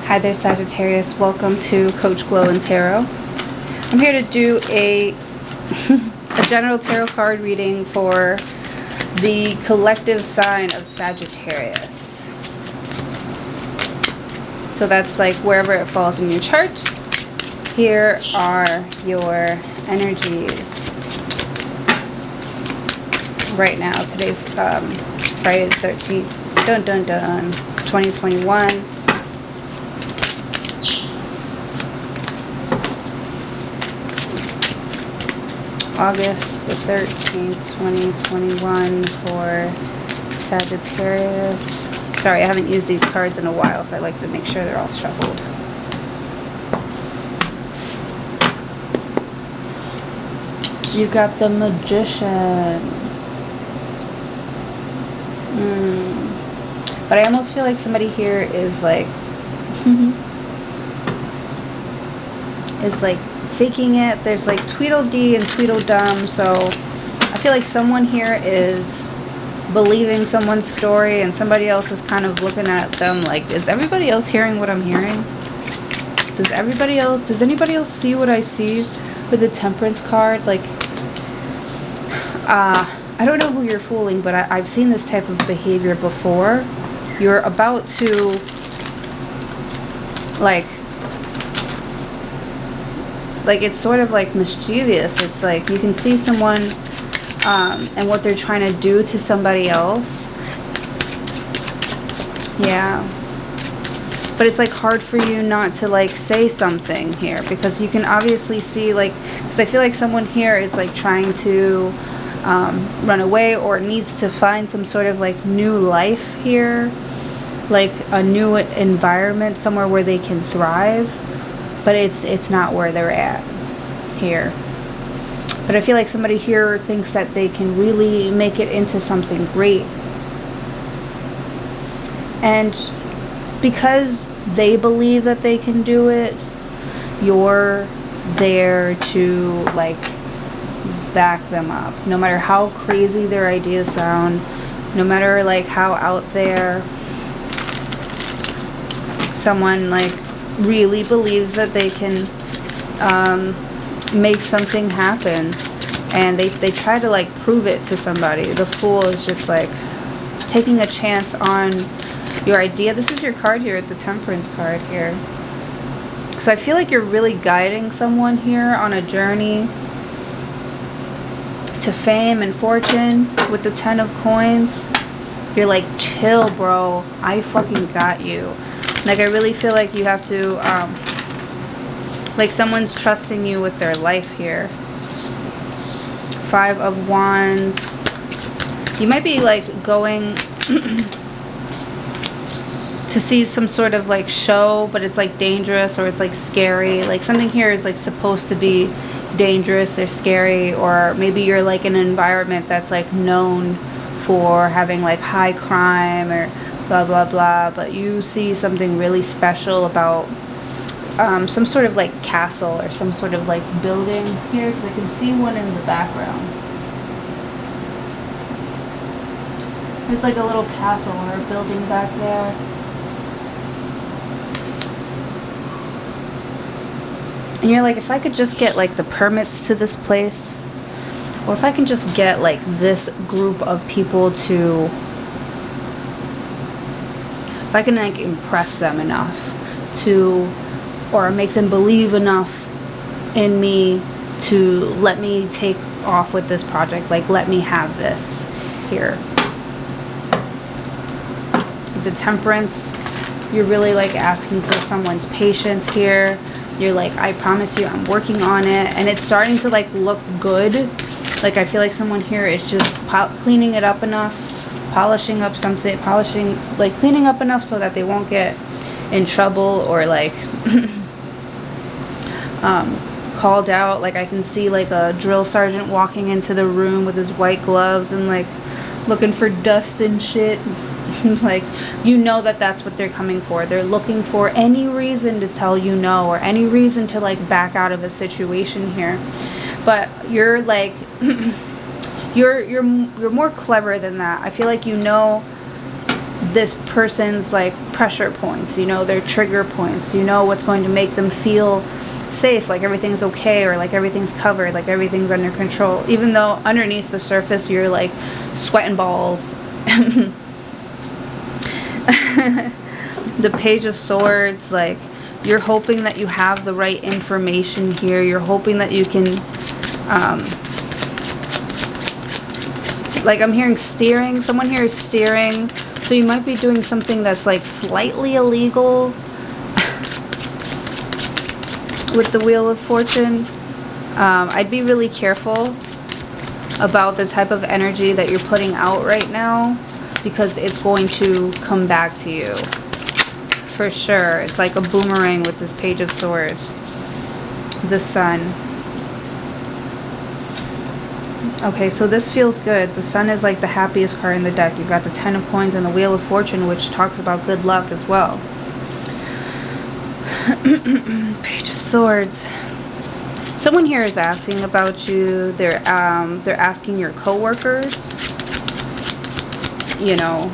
Hi there, Sagittarius. Welcome to Coach Glow and Tarot. I'm here to do a general tarot card reading for the collective sign of Sagittarius. So that's like wherever it falls in your chart. Here are your energies. Right now, today's Friday the 13th, dun dun dun, 2021. August the 13th, 2021 for Sagittarius. Sorry, I haven't used these cards in a while, so I like to make sure they're all shuffled. You've got the Magician. But I almost feel like somebody here is like faking it. There's like Tweedledee and Tweedledum, so I feel like someone here is believing someone's story and somebody else is kind of looking at them like, is everybody else hearing what I'm hearing? Does anybody else see what I see with the Temperance card? Like, I don't know who you're fooling, but I've seen this type of behavior before. You're about to like it's sort of like mischievous. It's like you can see someone and what they're trying to do to somebody else. Yeah. But it's like hard for you not to like say something here, because you can obviously see, like, because I feel like someone here is like trying to run away or needs to find some sort of like new life here, like a new environment, somewhere where they can thrive. But it's not where they're at here. But I feel like somebody here thinks that they can really make it into something great. And because they believe that they can do it, you're there to like back them up. No matter how crazy their ideas sound, no matter like how out there someone like really believes that they can make something happen, and they try to like prove it to somebody. The Fool is just like taking a chance on your idea. This is your card here, the Temperance card here. So I feel like you're really guiding someone here on a journey to fame and fortune with the 10 of Coins. You're like, chill, bro, I fucking got you. Like, I really feel like you have to, like someone's trusting you with their life here. 5 of Wands. You might be like going to see some sort of like show, but it's like dangerous or it's like scary. Like something here is like supposed to be dangerous or scary, or maybe you're like in an environment that's like known for having like high crime or blah blah blah, but you see something really special about some sort of like castle or some sort of like building here, because I can see one in the background. There's like a little castle or a building back there. And you're like, if I could just get like the permits to this place, or if I can just get like this group of people to, if I can like impress them enough to, or make them believe enough in me to let me take off with this project, like let me have this here. The Temperance, you're really like asking for someone's patience here. You're like, I promise you I'm working on it, and it's starting to like look good. Like I feel like someone here is just cleaning it up enough, polishing up something, like cleaning up enough so that they won't get in trouble or like called out. Like I can see like a drill sergeant walking into the room with his white gloves and like looking for dust and shit. Like, you know that that's what they're coming for. They're looking for any reason to tell you no, or any reason to like back out of a situation here. But you're like you're more clever than that. I feel like you know this person's like pressure points, you know, their trigger points, you know what's going to make them feel safe, like everything's okay, or like everything's covered, like everything's under control, even though underneath the surface you're like sweating balls. The Page of Swords, like you're hoping that you have the right information here. You're hoping that you can like I'm hearing steering. Someone here is steering, so you might be doing something that's like slightly illegal. With the Wheel of Fortune, I'd be really careful about the type of energy that you're putting out right now, because it's going to come back to you for sure. It's like a boomerang with this Page of Swords. The Sun. Okay, so this feels good. The Sun is like the happiest card in the deck. You've got the Ten of Coins and the Wheel of Fortune, which talks about good luck as well. Page of Swords. Someone here is asking about you. They're asking your coworkers, you know,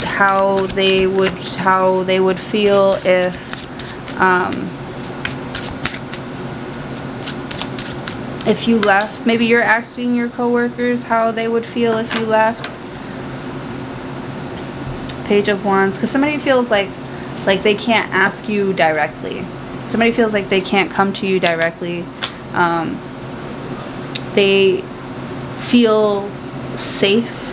how they would feel if you left. Maybe you're asking your coworkers how they would feel if you left. Page of Wands, because somebody feels like they can't ask you directly. Somebody feels like they can't come to you directly. They feel safe.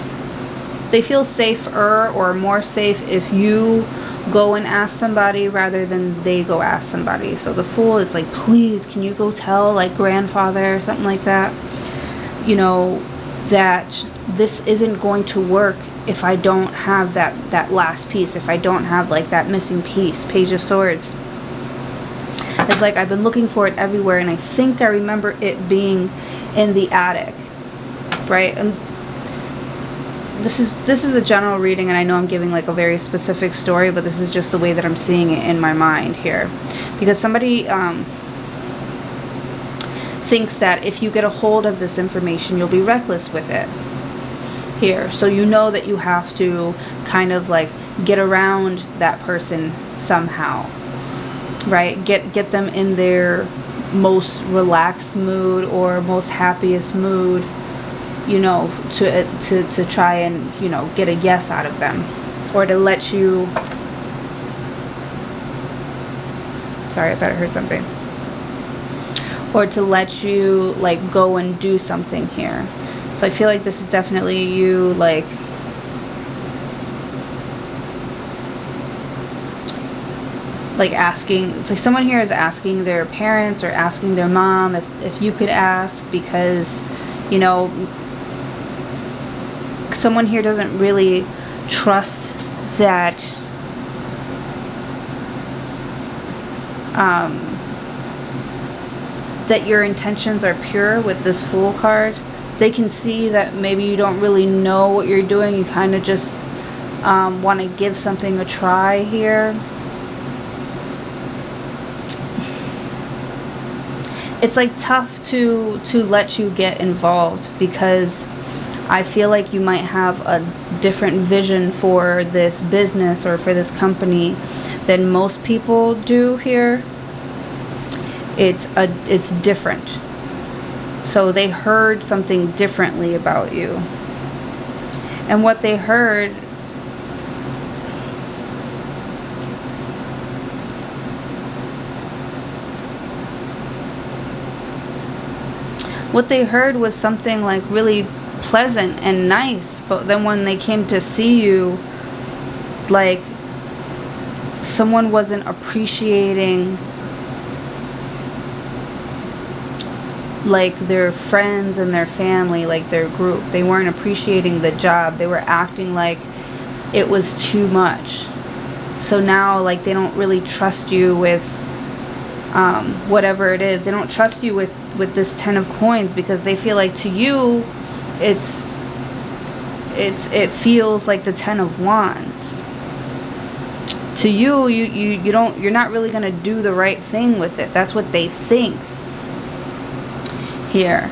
They feel safer or more safe if you go and ask somebody rather than they go ask somebody. So the Fool is like, please, can you go tell like grandfather or something like that, you know, that this isn't going to work if I don't have that last piece, if I don't have like that missing piece. Page of Swords. It's like I've been looking for it everywhere, and I think I remember it being in the attic, right? And this is a general reading, and I know I'm giving like a very specific story, but this is just the way that I'm seeing it in my mind here, because somebody thinks that if you get a hold of this information, you'll be reckless with it here. So you know that you have to kind of like get around that person somehow, right? Get them in their most relaxed mood or most happiest mood, you know, to try and, you know, get a yes out of them, or to let you, sorry, I thought I heard something, or to let you like go and do something here. So I feel like this is definitely you like asking, it's like someone here is asking their parents or asking their mom if you could ask, because, you know, someone here doesn't really trust that that your intentions are pure with this Fool card. They can see that maybe you don't really know what you're doing. You kind of just want to give something a try here. It's like tough to let you get involved, because I feel like you might have a different vision for this business or for this company than most people do here. It's different. So they heard something differently about you. And what they heard, was something like really pleasant and nice, but then when they came to see you, like someone wasn't appreciating like their friends and their family, like their group. They weren't appreciating the job. They were acting like it was too much. So now like they don't really trust you with whatever it is. They don't trust you with this Ten of Coins, because they feel like to you it feels like the Ten of Wands. To you, you're not really gonna do the right thing with it. That's what they think here.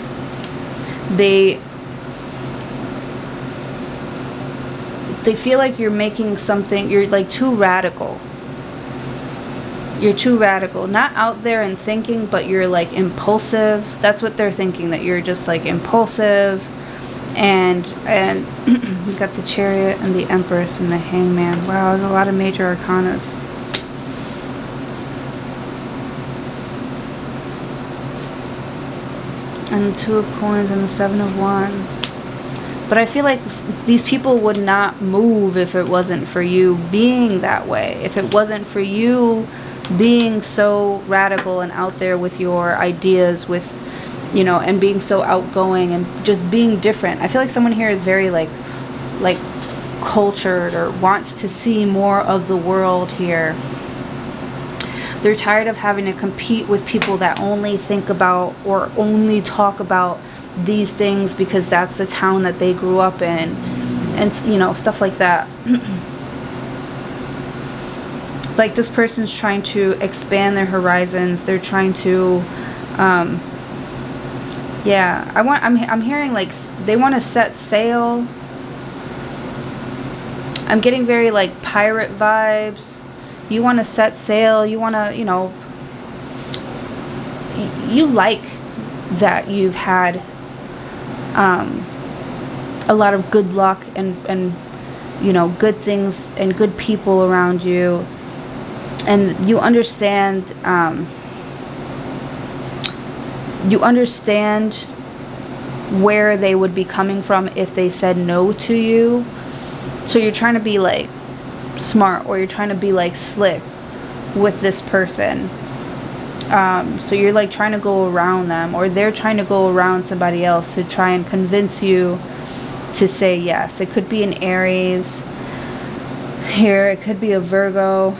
they feel like you're making something, you're like too radical. You're too radical. Not out there and thinking, but you're like impulsive. That's what they're thinking, that you're just like impulsive. And you got the Chariot and the Empress and the Hangman. Wow, there's a lot of major arcanas. And the Two of Coins and the Seven of Wands. But I feel like these people would not move if it wasn't for you being that way. If it wasn't for you being so radical and out there with your ideas, with, you know, and being so outgoing and just being different. I feel like someone here is very like cultured, or wants to see more of the world here. They're tired of having to compete with people that only think about or only talk about these things because that's the town that they grew up in, and you know, stuff like that. Like, this person's trying to expand their horizons. They're trying to yeah, I'm hearing like they want to set sail. I'm getting very like pirate vibes. You want to set sail. You want to, you know, you like that you've had a lot of good luck and you know, good things and good people around you, and you understand where they would be coming from if they said no to you. So you're trying to be like smart, or you're trying to be like slick with this person. So you're like trying to go around them, or they're trying to go around somebody else to try and convince you to say yes. It could be an Aries here. It could be a Virgo.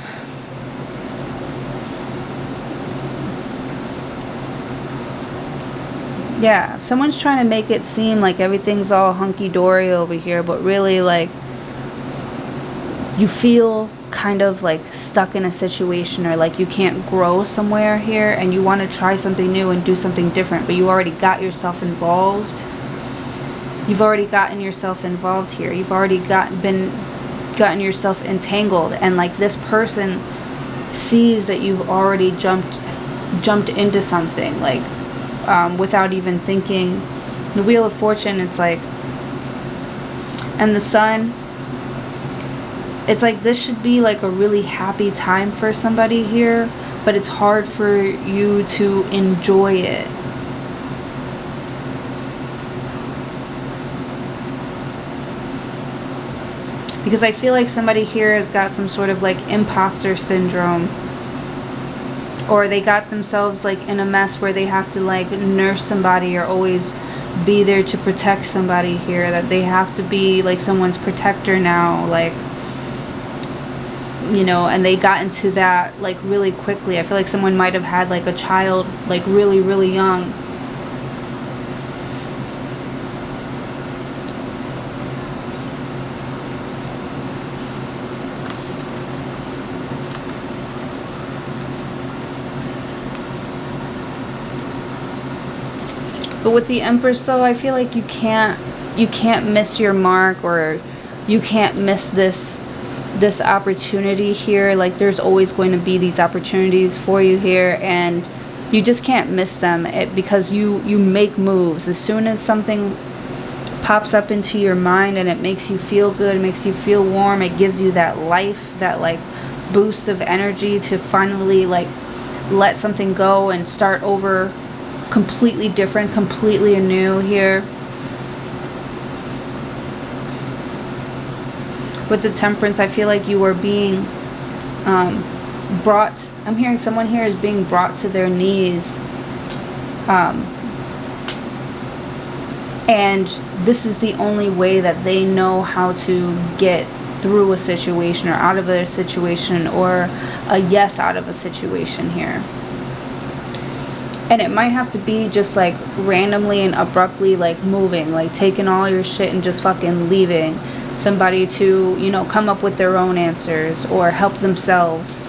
Yeah, someone's trying to make it seem like everything's all hunky-dory over here, but really, like, you feel kind of like stuck in a situation, or like you can't grow somewhere here, and you want to try something new and do something different, but you already got yourself involved. You've already gotten yourself involved here. You've already gotten yourself entangled, and like this person sees that you've already jumped into something, like without even thinking. The Wheel of Fortune, it's like, and the Sun, it's like this should be like a really happy time for somebody here, but it's hard for you to enjoy it. Because I feel like somebody here has got some sort of like imposter syndrome, or they got themselves like in a mess where they have to like nurse somebody or always be there to protect somebody here, that they have to be like someone's protector now, like, you know, and they got into that like really quickly. I feel like someone might have had like a child like really, really young. But with the Empress though, I feel like you can't miss your mark, or you can't miss this opportunity here. Like, there's always going to be these opportunities for you here, and you just can't miss them, because you make moves. As soon as something pops up into your mind and it makes you feel good, it makes you feel warm, it gives you that life, that like boost of energy to finally like let something go and start over, completely different, completely anew here. With the Temperance, I feel like you are being brought, I'm hearing someone here is being brought to their knees, and this is the only way that they know how to get through a situation, or out of a situation, or a yes out of a situation here. And it might have to be just like randomly and abruptly like moving, like taking all your shit and just fucking leaving. Somebody to, you know, come up with their own answers, or help themselves,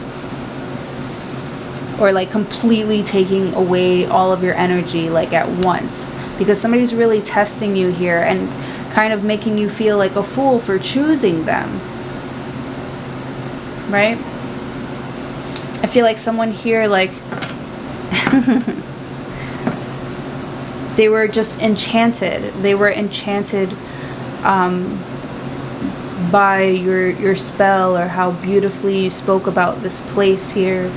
or like completely taking away all of your energy like at once, because somebody's really testing you here. And kind of making you feel like a fool for choosing them, right? I feel like someone here, like, they were just enchanted. They were enchanted by your spell, or how beautifully you spoke about this place here.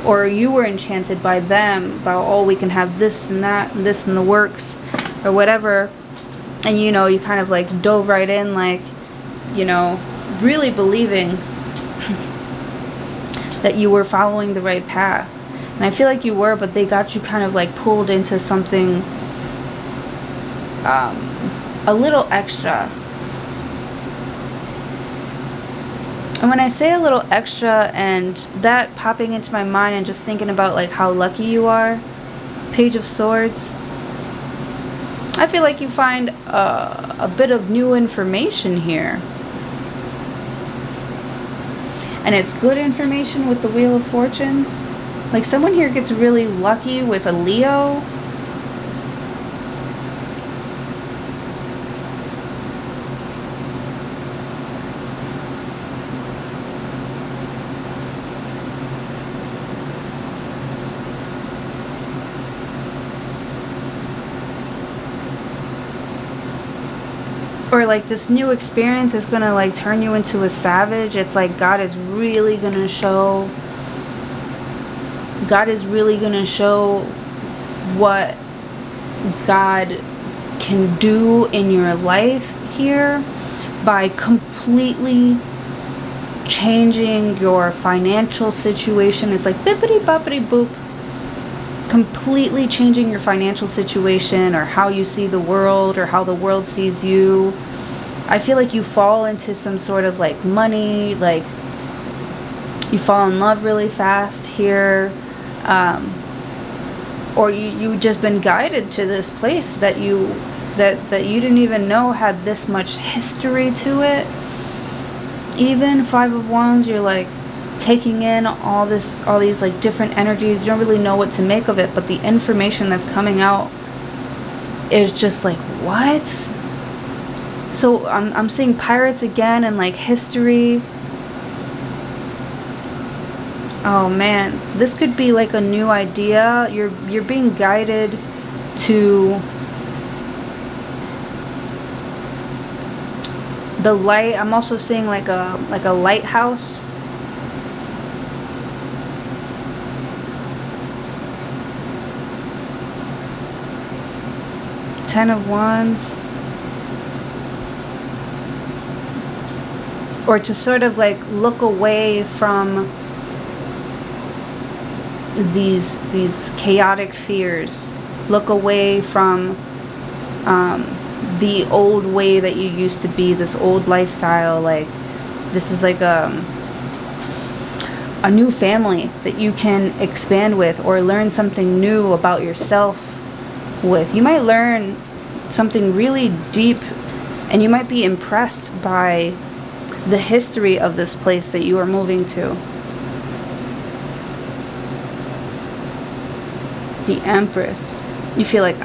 Or you were enchanted by them, about, oh, we can have this and that and this in the works, or whatever. And, you know, you kind of like dove right in, like, you know, really believing that you were following the right path. And I feel like you were, but they got you kind of like pulled into something a little extra. And when I say a little extra, and that popping into my mind and just thinking about like how lucky you are, Page of Swords, I feel like you find a bit of new information here. And it's good information with the Wheel of Fortune. Like, someone here gets really lucky with a Leo. Or like this new experience is gonna like turn you into a savage. It's like God is really gonna show what God can do in your life here by completely changing your financial situation. It's like bippity boppity boop. Completely changing your financial situation, or how you see the world, or how the world sees you. I feel like you fall into some sort of like money, like you fall in love really fast here, or you just been guided to this place that you didn't even know had this much history to it. Even 5 of Wands, you're like taking in all these like different energies. You don't really know what to make of it, but the information that's coming out is just like, what? So I'm seeing pirates again, and like history. Oh man, this could be like a new idea. You're being guided to the light. I'm also seeing like a lighthouse. Ten of Wands. Or to sort of like look away from these chaotic fears. Look away from the old way that you used to be, this old lifestyle. Like, this is like a new family that you can expand with, or learn something new about yourself with. You might learn something really deep, and you might be impressed by the history of this place that you are moving to. The Empress. You feel like,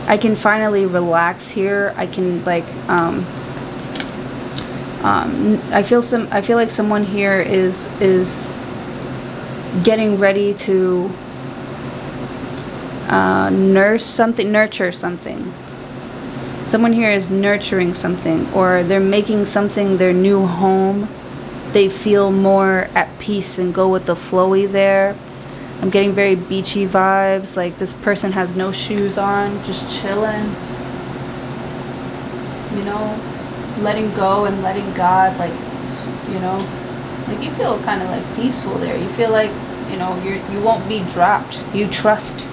I can finally relax here. I can like I feel like someone here is getting ready to nurture something. Someone here is nurturing something, or they're making something their new home. They feel more at peace and go with the flowy there. I'm getting very beachy vibes, like this person has no shoes on, just chilling. You know, letting go and letting God, like, you know, like you feel kind of like peaceful there. You feel like, you know, you won't be dropped. You trust.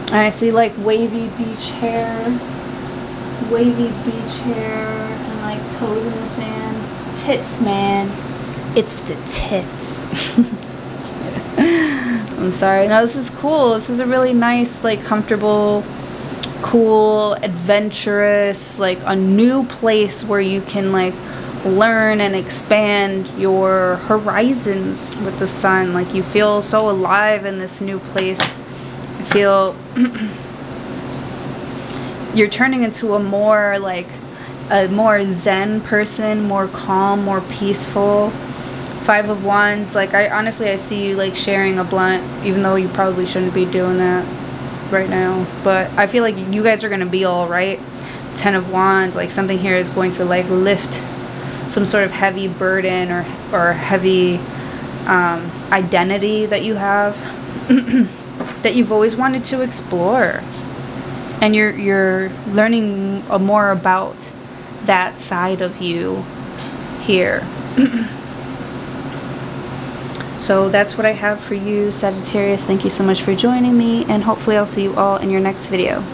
And I see like wavy beach hair, and like toes in the sand. Tits, man. It's the tits. I'm sorry. No, this is cool. This is a really nice, like, comfortable, cool, adventurous, like a new place where you can like learn and expand your horizons with the sun. Like, you feel so alive in this new place. I feel you're turning into a more like a more zen person, more calm, more peaceful. 5 of Wands, like I see you like sharing a blunt, even though you probably shouldn't be doing that right now, but I feel like you guys are gonna be all right. 10 of Wands, like something here is going to like lift some sort of heavy burden or heavy identity that you have that you've always wanted to explore, and you're learning more about that side of you here. So that's what I have for you, Sagittarius. Thank you so much for joining me, and hopefully I'll see you all in your next video.